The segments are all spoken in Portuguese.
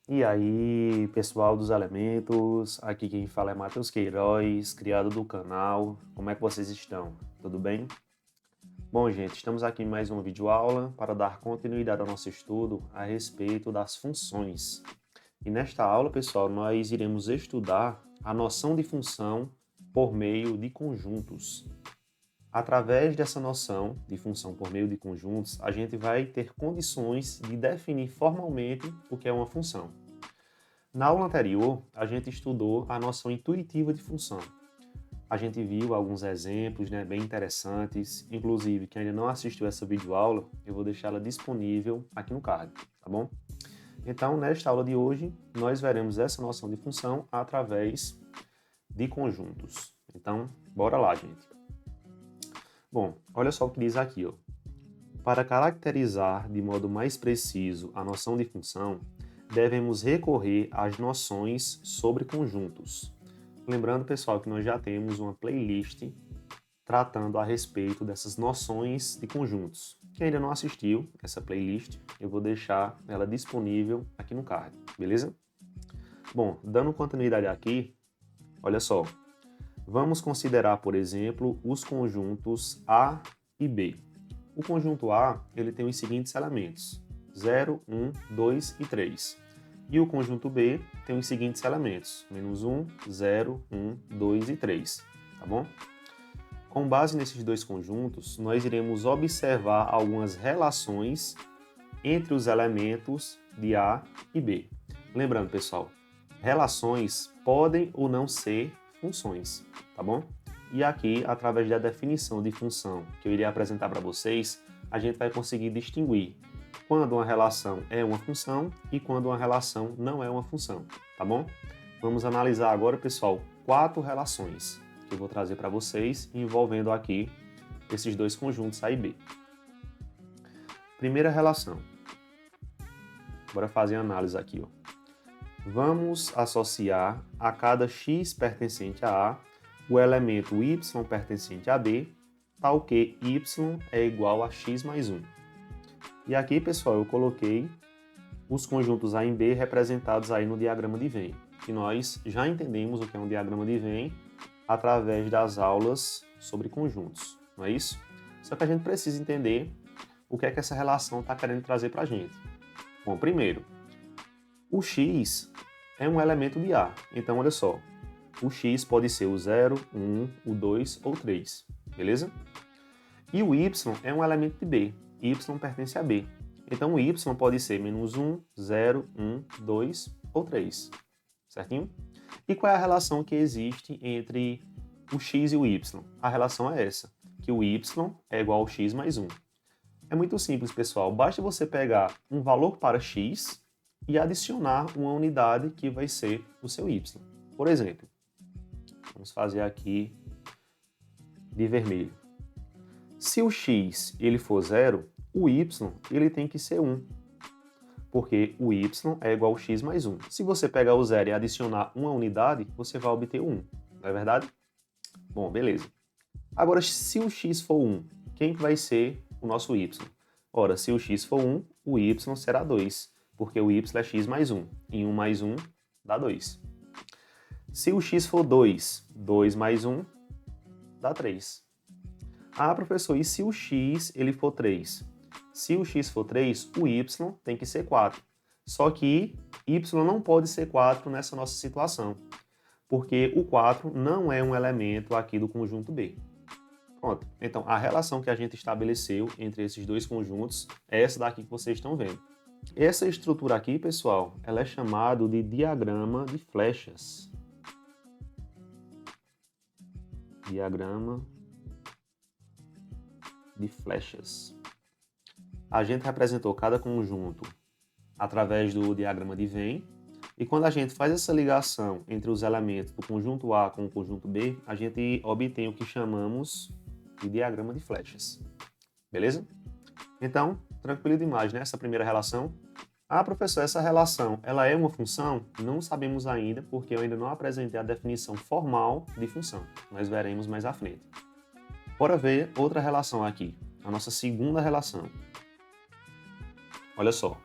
E aí, pessoal dos elementos, aqui quem fala é Matheus Queiroz, criado do canal. Como é que vocês estão? Tudo bem? Bom, gente, estamos aqui em mais uma videoaula para dar continuidade ao nosso estudo a respeito das funções. E nesta aula, pessoal, nós iremos estudar a noção de função por meio de conjuntos. Através dessa noção de função por meio de conjuntos, a gente vai ter condições de definir formalmente o que é uma função. Na aula anterior, a gente estudou a noção intuitiva de função. A gente viu alguns exemplos, bem interessantes. Inclusive, quem ainda não assistiu essa videoaula, eu vou deixá-la disponível aqui no card, tá bom? Então, nesta aula de hoje, nós veremos essa noção de função através de conjuntos. Então, bora lá, gente. Bom, olha só o que diz aqui, ó. Para caracterizar de modo mais preciso a noção de função, devemos recorrer às noções sobre conjuntos. Lembrando, pessoal, que nós já temos uma playlist tratando a respeito dessas noções de conjuntos. Quem ainda não assistiu essa playlist, eu vou deixar ela disponível aqui no card, beleza? Bom, dando continuidade aqui, olha só. Vamos considerar, por exemplo, os conjuntos A e B. O conjunto A ele tem os seguintes elementos: 0, 1, 2 e 3. E o conjunto B tem os seguintes elementos: menos 1, 0, 1, 2 e 3. Tá bom? Com base nesses dois conjuntos, nós iremos observar algumas relações entre os elementos de A e B. Lembrando, pessoal, relações podem ou não ser funções, tá bom? E aqui, através da definição de função que eu irei apresentar para vocês, a gente vai conseguir distinguir quando uma relação é uma função e quando uma relação não é uma função, tá bom? Vamos analisar agora, pessoal, 4 relações que eu vou trazer para vocês, envolvendo aqui esses dois conjuntos A e B. Primeira relação. Bora fazer a análise aqui, ó. Vamos associar a cada x pertencente a A o elemento y pertencente a B, tal que y é igual a x mais 1. E aqui, pessoal, eu coloquei os conjuntos A e B representados aí no diagrama de Venn. E nós já entendemos o que é um diagrama de Venn através das aulas sobre conjuntos, não é isso? Só que a gente precisa entender o que é que essa relação está querendo trazer para a gente. Bom, primeiro, o x é um elemento de A. Então, olha só, o x pode ser o 0, 1, o 2 ou 3, beleza? E o y é um elemento de B. Y pertence a B. Então, o y pode ser menos 1, 0, 1, 2 ou 3, certinho? E qual é a relação que existe entre o x e o y? A relação é essa, que o y é igual ao x mais 1. É muito simples, pessoal. Basta você pegar um valor para x e adicionar uma unidade que vai ser o seu y. Por exemplo, vamos fazer aqui de vermelho. Se o x ele for 0, o y ele tem que ser 1, porque o y é igual ao x mais 1. Se você pegar o 0 e adicionar uma unidade, você vai obter 1, não é verdade? Bom, beleza. Agora, se o x for 1, quem vai ser o nosso y? Ora, se o x for 1, o y será 2, porque o y é x mais 1. E 1 mais 1 dá 2. Se o x for 2, 2 mais 1 dá 3. Ah, professor, e se o x ele for 3? Se o x for 3, o y tem que ser 4. Só que y não pode ser 4 nessa nossa situação, porque o 4 não é um elemento aqui do conjunto B. Pronto. Então, a relação que a gente estabeleceu entre esses dois conjuntos é essa daqui que vocês estão vendo. Essa estrutura aqui, pessoal, ela é chamada de diagrama de flechas. Diagrama de flechas. A gente representou cada conjunto através do diagrama de Venn, e quando a gente faz essa ligação entre os elementos do conjunto A com o conjunto B, a gente obtém o que chamamos de diagrama de flechas. Beleza? Então, tranquilo demais, né? Essa primeira relação. Ah, professor, essa relação, ela é uma função? Não sabemos ainda, porque eu ainda não apresentei a definição formal de função. Nós veremos mais à frente. Bora ver outra relação aqui, a nossa segunda relação. Olha só.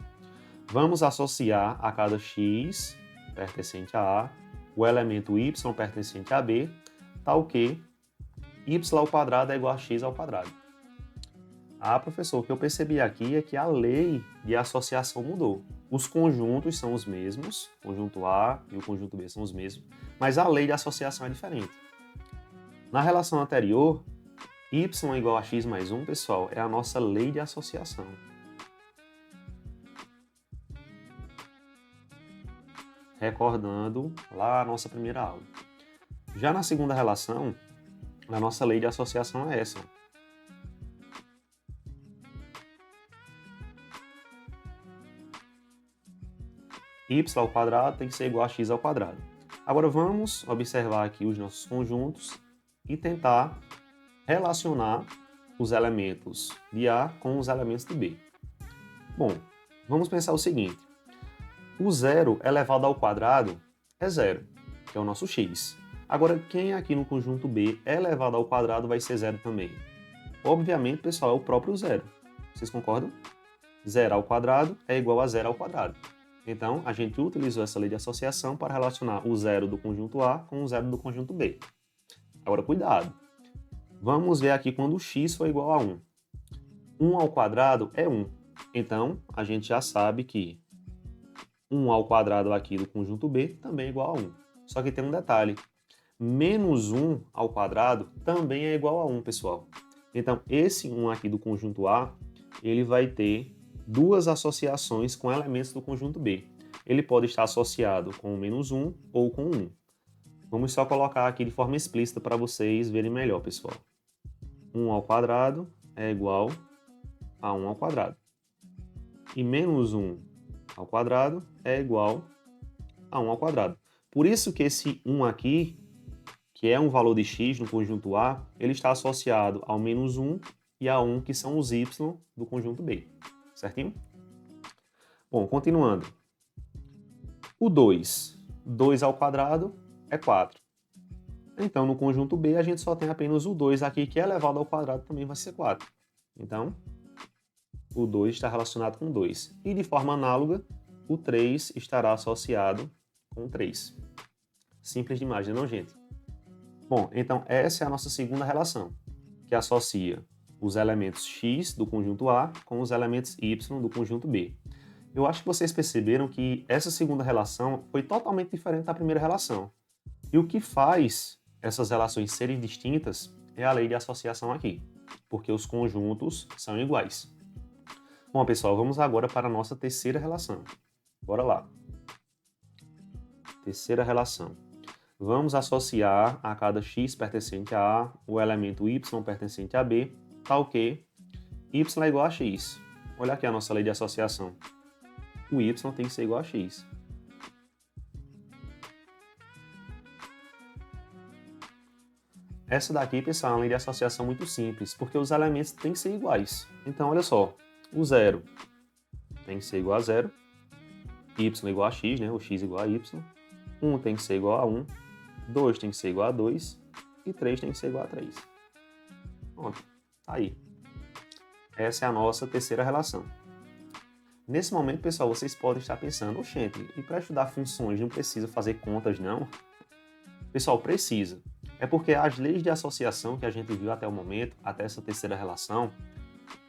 Vamos associar a cada x pertencente a A o elemento y pertencente a B, tal que y ao quadrado é igual a x ao quadrado. Ah, professor, o que eu percebi aqui é que a lei de associação mudou. Os conjuntos são os mesmos, o conjunto A e o conjunto B são os mesmos, mas a lei de associação é diferente. Na relação anterior, y é igual a x mais 1, pessoal, é a nossa lei de associação. Recordando lá a nossa primeira aula. Já na segunda relação, a nossa lei de associação é essa. Y ao quadrado tem que ser igual a x ao quadrado. Agora vamos observar aqui os nossos conjuntos e tentar relacionar os elementos de A com os elementos de B. Bom, vamos pensar o seguinte. O zero elevado ao quadrado é zero, que é o nosso x. Agora, quem aqui no conjunto B elevado ao quadrado vai ser zero também? Obviamente, pessoal, é o próprio zero. Vocês concordam? Zero ao quadrado é igual a zero ao quadrado. Então, a gente utilizou essa lei de associação para relacionar o zero do conjunto A com o zero do conjunto B. Agora, cuidado. Vamos ver aqui quando o x for igual a 1. 1 ao quadrado é 1. Então, a gente já sabe que 1 ao quadrado aqui do conjunto B também é igual a 1. Só que tem um detalhe. Menos 1 ao quadrado também é igual a 1, pessoal. Então, esse 1 aqui do conjunto A, ele vai ter duas associações com elementos do conjunto B. Ele pode estar associado com o menos 1 ou com 1. Vamos só colocar aqui de forma explícita para vocês verem melhor, pessoal. 1 ao quadrado é igual a 1 ao quadrado. E menos 1 ao quadrado é igual a 1 ao quadrado. Por isso que esse 1 aqui, que é um valor de x no conjunto A, ele está associado ao menos 1 e a 1, que são os y do conjunto B. Certinho? Bom, continuando. O 2. 2 ao quadrado é 4. Então, no conjunto B, a gente só tem apenas o 2 aqui, que é elevado ao quadrado, também vai ser 4. Então, o 2 está relacionado com 2. E, de forma análoga, o 3 estará associado com 3. Simples demais, não, gente? Bom, então, essa é a nossa segunda relação, que associa os elementos x do conjunto A com os elementos y do conjunto B. Eu acho que vocês perceberam que essa segunda relação foi totalmente diferente da primeira relação. E o que faz essas relações serem distintas é a lei de associação aqui, porque os conjuntos são iguais. Bom, pessoal, vamos agora para a nossa terceira relação. Bora lá. Terceira relação. Vamos associar a cada x pertencente a A o elemento y pertencente a B, tal que y é igual a x. Olha aqui a nossa lei de associação. O y tem que ser igual a x. Essa daqui, pessoal, é uma lei de associação muito simples, porque os elementos têm que ser iguais. Então, olha só, o 0 tem que ser igual a 0, y igual a x, né? O x igual a y, 1 tem que ser igual a 1, 2 tem que ser igual a 2 e 3 tem que ser igual a 3. Pronto, tá aí. Essa é a nossa terceira relação. Nesse momento, pessoal, vocês podem estar pensando, oxente, e para estudar funções não precisa fazer contas, não? Pessoal, precisa. É porque as leis de associação que a gente viu até o momento, até essa terceira relação,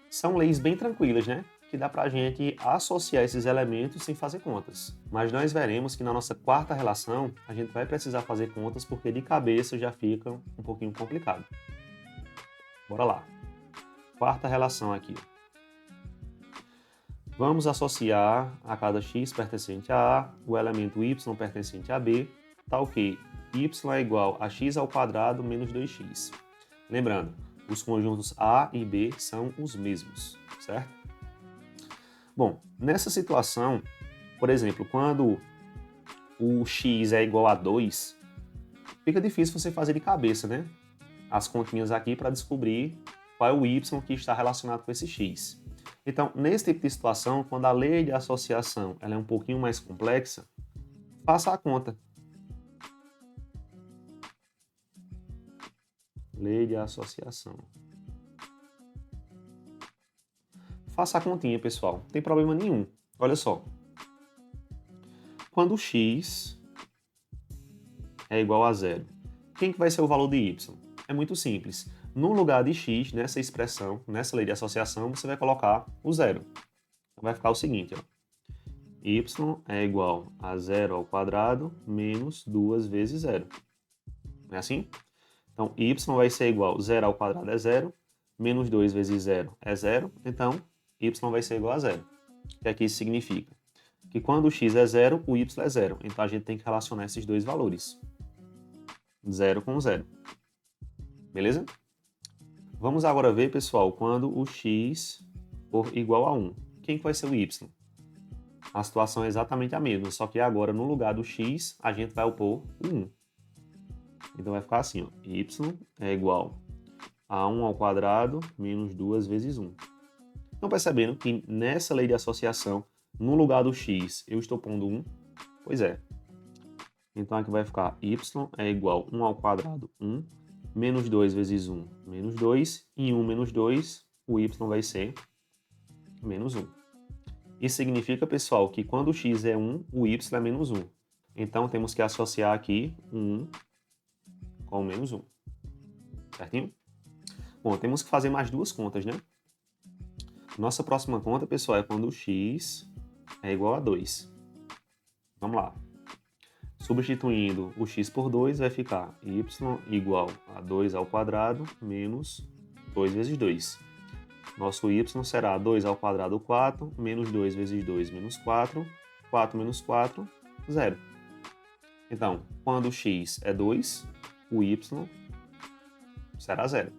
são leis bem tranquilas, né? Que dá pra gente associar esses elementos sem fazer contas. Mas nós veremos que na nossa quarta relação, a gente vai precisar fazer contas porque de cabeça já fica um pouquinho complicado. Bora lá. Quarta relação aqui. Vamos associar a cada x pertencente a A o elemento y pertencente a B, tal que y é igual a x ao quadrado menos 2x. Lembrando, os conjuntos A e B são os mesmos, certo? Bom, nessa situação, por exemplo, quando o x é igual a 2, fica difícil você fazer de cabeça, né? As continhas aqui para descobrir qual é o y que está relacionado com esse x. Então, nesse tipo de situação, quando a lei de associação ela é um pouquinho mais complexa, faça a conta. Lei de associação. Faça a continha, pessoal. Não tem problema nenhum. Olha só. quando x é igual a zero, quem que vai ser o valor de y? É muito simples. No lugar de x, nessa expressão, nessa lei de associação, você vai colocar o zero. Vai ficar o seguinte, ó. Y é igual a zero ao quadrado menos 2 vezes zero. Não é assim? Então, y vai ser igual a zero ao quadrado é zero, menos 2 vezes zero é zero, então y vai ser igual a zero. O que é que isso significa? Que quando o x é zero, o y é zero. Então, a gente tem que relacionar esses dois valores. Zero com zero. Beleza? Vamos agora ver, pessoal, quando o x for igual a 1. Quem vai ser o y? A situação é exatamente a mesma, só que agora no lugar do x, a gente vai opor o 1. Então vai ficar assim, ó, y é igual a 1 ao quadrado menos 2 vezes 1. Estão percebendo que nessa lei de associação, no lugar do x, eu estou pondo 1? Pois é. Então aqui vai ficar y é igual a 1 ao quadrado 1, menos 2 vezes 1, menos 2, e 1 menos 2, o y vai ser menos 1. Isso significa, pessoal, que quando o x é 1, o y é menos 1. Então temos que associar aqui 1 com menos 1. Certinho? Bom, temos que fazer mais duas contas, né? Nossa próxima conta, pessoal, é quando o x é igual a 2. Vamos lá. Substituindo o x por 2, vai ficar y igual a 2 ao quadrado menos 2 vezes 2. Nosso y será 2 ao quadrado 4, menos 2 vezes 2, menos 4. 4 menos 4, 0. Então, quando o x é 2, o y será 0.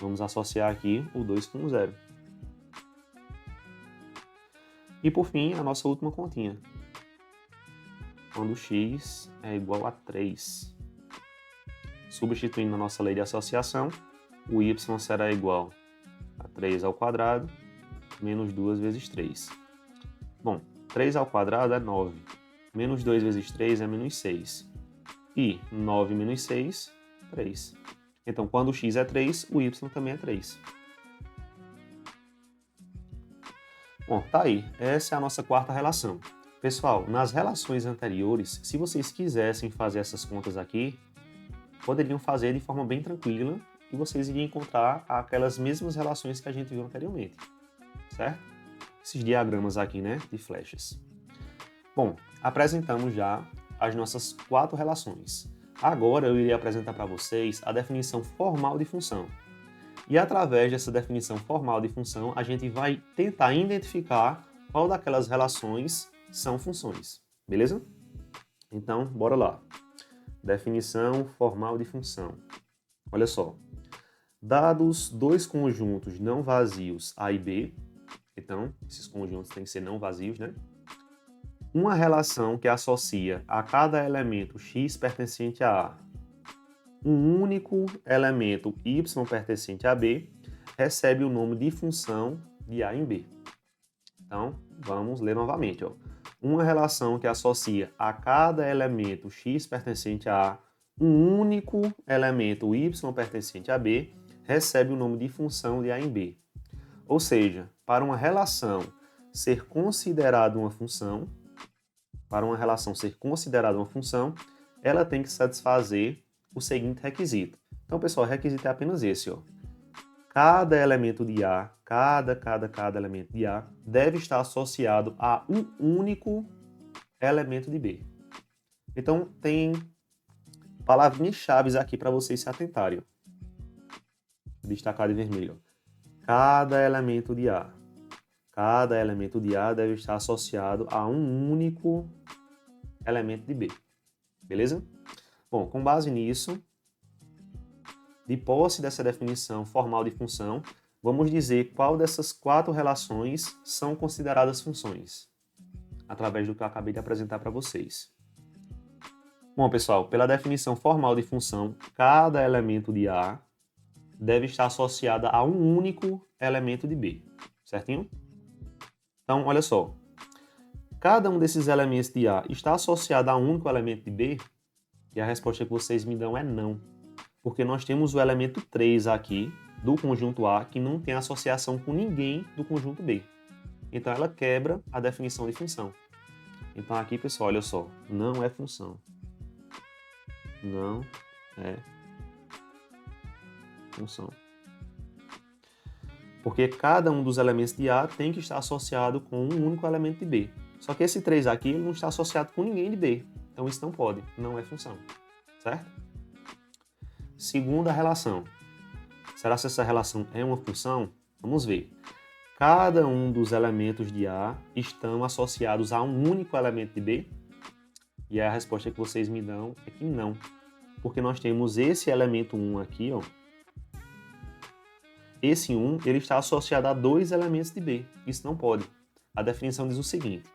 Vamos associar aqui o 2 com o 0. E por fim, a nossa última continha. Quando x é igual a 3. Substituindo a nossa lei de associação, o y será igual a 3 ao quadrado menos 2 vezes 3. Bom, 3 ao quadrado é 9. Menos 2 vezes 3 é menos 6. E 9 menos 6, 3. Então, quando o x é 3, o y também é 3. Bom, tá aí. Essa é a nossa quarta relação. Pessoal, nas relações anteriores, se vocês quisessem fazer essas contas aqui, poderiam fazer de forma bem tranquila e vocês iriam encontrar aquelas mesmas relações que a gente viu anteriormente, certo? Esses diagramas aqui, né, de flechas. Bom, apresentamos já as nossas 4 relações. Agora eu iria apresentar para vocês a definição formal de função. E através dessa definição formal de função, a gente vai tentar identificar qual daquelas relações são funções, beleza? Então, bora lá. Definição formal de função. Olha só. Dados dois conjuntos não vazios A e B, então, esses conjuntos têm que ser não vazios, né? Uma relação que associa a cada elemento x pertencente a A um único elemento y pertencente a B recebe o nome de função de A em B. Então, vamos ler novamente, ó. Uma relação que associa a cada elemento x pertencente a A um único elemento y pertencente a B recebe o nome de função de A em B. Ou seja, para uma relação ser considerada uma função, ela tem que satisfazer o seguinte requisito. Então, pessoal, o requisito é apenas esse, ó. Cada elemento de A, cada elemento de A deve estar associado a um único elemento de B. Então, tem palavrinhas-chave aqui para vocês se atentarem. Vou destacar de vermelho. Cada elemento de A deve estar associado a um único elemento de B. Beleza? Bom, com base nisso, de posse dessa definição formal de função, vamos dizer qual dessas 4 relações são consideradas funções, através do que eu acabei de apresentar para vocês. Bom, pessoal, pela definição formal de função, cada elemento de A deve estar associado a um único elemento de B, certinho? Então, olha só, cada um desses elementos de A está associado a um único elemento de B? E a resposta que vocês me dão é não. Porque nós temos o elemento 3 aqui, do conjunto A, que não tem associação com ninguém do conjunto B. Então ela quebra a definição de função. Então aqui, pessoal, olha só, não é função. Não é função. Porque cada um dos elementos de A tem que estar associado com um único elemento de B. Só que esse 3 aqui ele não está associado com ninguém de B. Então isso não pode, não é função. Certo? Segunda relação. Será que essa relação é uma função? Vamos ver. Cada um dos elementos de A estão associados a um único elemento de B? E a resposta que vocês me dão é que não. Porque nós temos esse elemento 1 aqui, ó. Esse 1 ele está associado a dois elementos de B. Isso não pode. A definição diz o seguinte: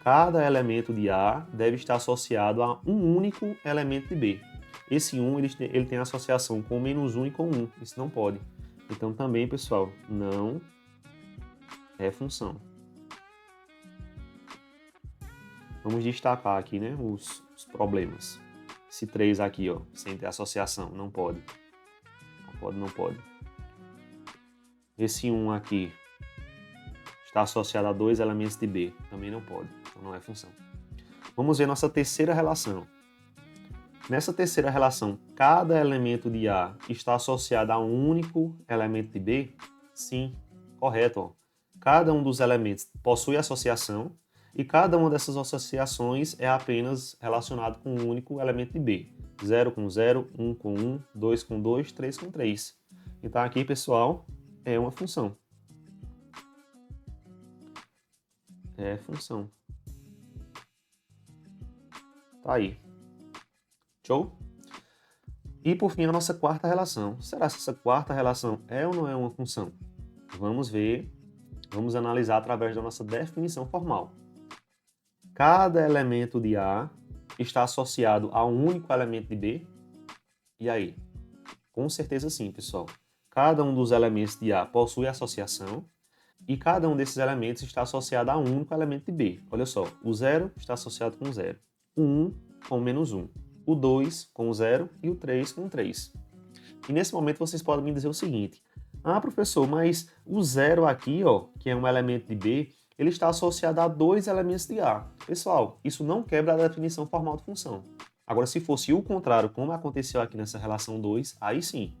cada elemento de A deve estar associado a um único elemento de B. Esse 1 ele tem associação com menos 1 e com 1. Isso não pode. Então também, pessoal, não é função. Vamos destacar aqui, né, os problemas. Esse 3 aqui, ó, sem ter associação, não pode. Não pode, não pode. Esse 1 aqui está associado a dois elementos de B, também não pode, então não é função. Vamos ver nossa terceira relação. Nessa terceira relação, cada elemento de A está associado a um único elemento de B? Sim, correto. Ó. Cada um dos elementos possui associação e cada uma dessas associações é apenas relacionado com um único elemento de B. 0 com 0, 1 com 1, 2 com 2, 3 com 3. Então aqui, pessoal, é uma função. É função. Tá aí. Show? E por fim, a nossa quarta relação. Será que essa quarta relação é ou não é uma função? Vamos ver, vamos analisar através da nossa definição formal. Cada elemento de A está associado a um único elemento de B? E aí? Com certeza sim, pessoal. Cada um dos elementos de A possui associação e cada um desses elementos está associado a um único elemento de B. Olha só, o 0 está associado com o 0, o 1 com o menos 1, o 2 com o 0 e o 3 com o 3. E nesse momento vocês podem me dizer o seguinte: ah, professor, mas o 0 aqui, ó, que é um elemento de B, ele está associado a dois elementos de A. Pessoal, isso não quebra a definição formal de função. Agora, se fosse o contrário, como aconteceu aqui nessa relação 2, aí sim,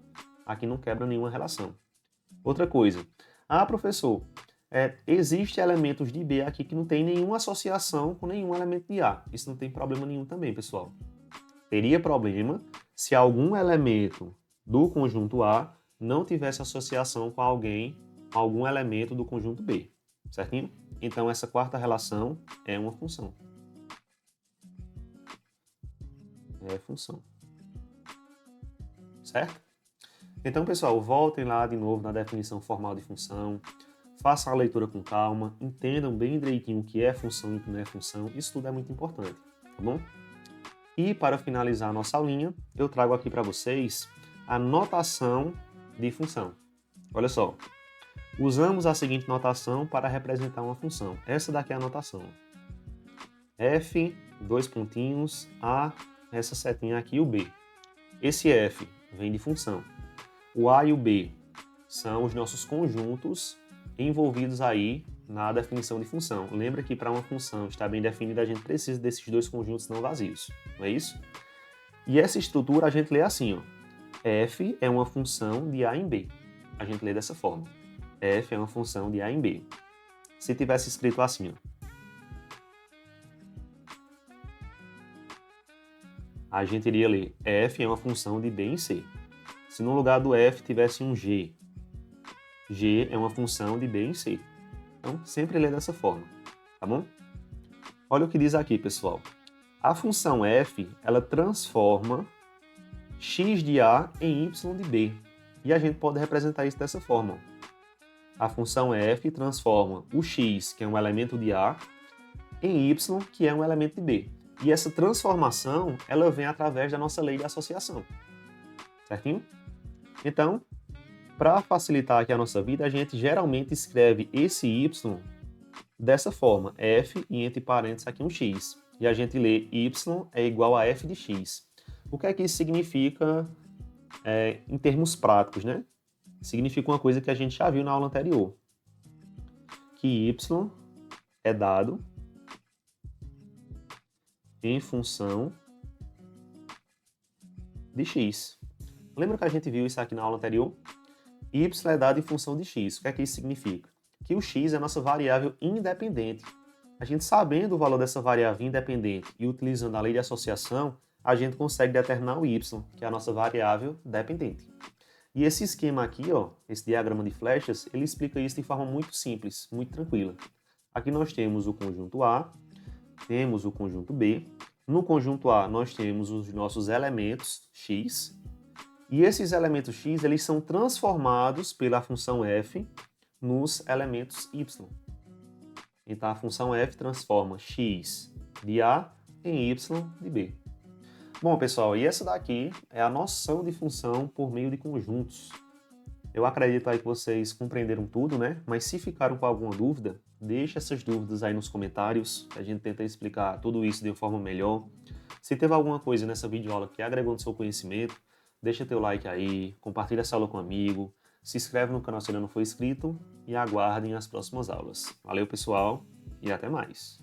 aqui não quebra nenhuma relação. Outra coisa, ah, professor, existem elementos de B aqui que não tem nenhuma associação com nenhum elemento de A. Isso não tem problema nenhum também, pessoal. Teria problema se algum elemento do conjunto A não tivesse associação com algum elemento do conjunto B, certinho? Então essa quarta relação é uma função. É função. Certo? Então, pessoal, voltem lá de novo na definição formal de função, façam a leitura com calma, entendam bem direitinho o que é função e o que não é função, isso tudo é muito importante, tá bom? E para finalizar a nossa aulinha, eu trago aqui para vocês a notação de função. Olha só, usamos a seguinte notação para representar uma função. Essa daqui é a notação. F, dois pontinhos, A, essa setinha aqui, o B. Esse F vem de função. O A e o B são os nossos conjuntos envolvidos aí na definição de função. Lembra que para uma função estar bem definida, a gente precisa desses dois conjuntos não vazios, não é isso? E essa estrutura a gente lê assim, ó. F é uma função de A em B. A gente lê dessa forma. F é uma função de A em B. Se tivesse escrito assim, ó, a gente iria ler F é uma função de B em C. Se no lugar do F tivesse um G, G é uma função de B em C. Então, sempre lê dessa forma, tá bom? Olha o que diz aqui, pessoal. A função f, ela transforma x de A em y de B. E a gente pode representar isso dessa forma. A função f transforma o x, que é um elemento de A, em y, que é um elemento de B. E essa transformação, ela vem através da nossa lei de associação. Certinho? Então, para facilitar aqui a nossa vida, a gente geralmente escreve esse y dessa forma, f e entre parênteses aqui um x. E a gente lê y é igual a f de x. O que é que isso significa em termos práticos, né? Significa uma coisa que a gente já viu na aula anterior. Que y é dado em função de x. Lembra que a gente viu isso aqui na aula anterior? Y é dado em função de x. O que é que isso significa? Que o x é a nossa variável independente. A gente sabendo o valor dessa variável independente e utilizando a lei de associação, a gente consegue determinar o y, que é a nossa variável dependente. E esse esquema aqui, ó, esse diagrama de flechas, ele explica isso de forma muito simples, muito tranquila. Aqui nós temos o conjunto A, temos o conjunto B. No conjunto A, nós temos os nossos elementos x, e esses elementos x eles são transformados pela função f nos elementos y. Então, a função f transforma x de A em y de B. Bom, pessoal, e essa daqui é a noção de função por meio de conjuntos. Eu acredito aí que vocês compreenderam tudo, né? Mas se ficaram com alguma dúvida, deixe essas dúvidas aí nos comentários, que a gente tenta explicar tudo isso de uma forma melhor. Se teve alguma coisa nessa videoaula que agregou no seu conhecimento, deixa teu like aí, compartilha essa aula com um amigo, se inscreve no canal se ainda não for inscrito e aguardem as próximas aulas. Valeu, pessoal, e até mais!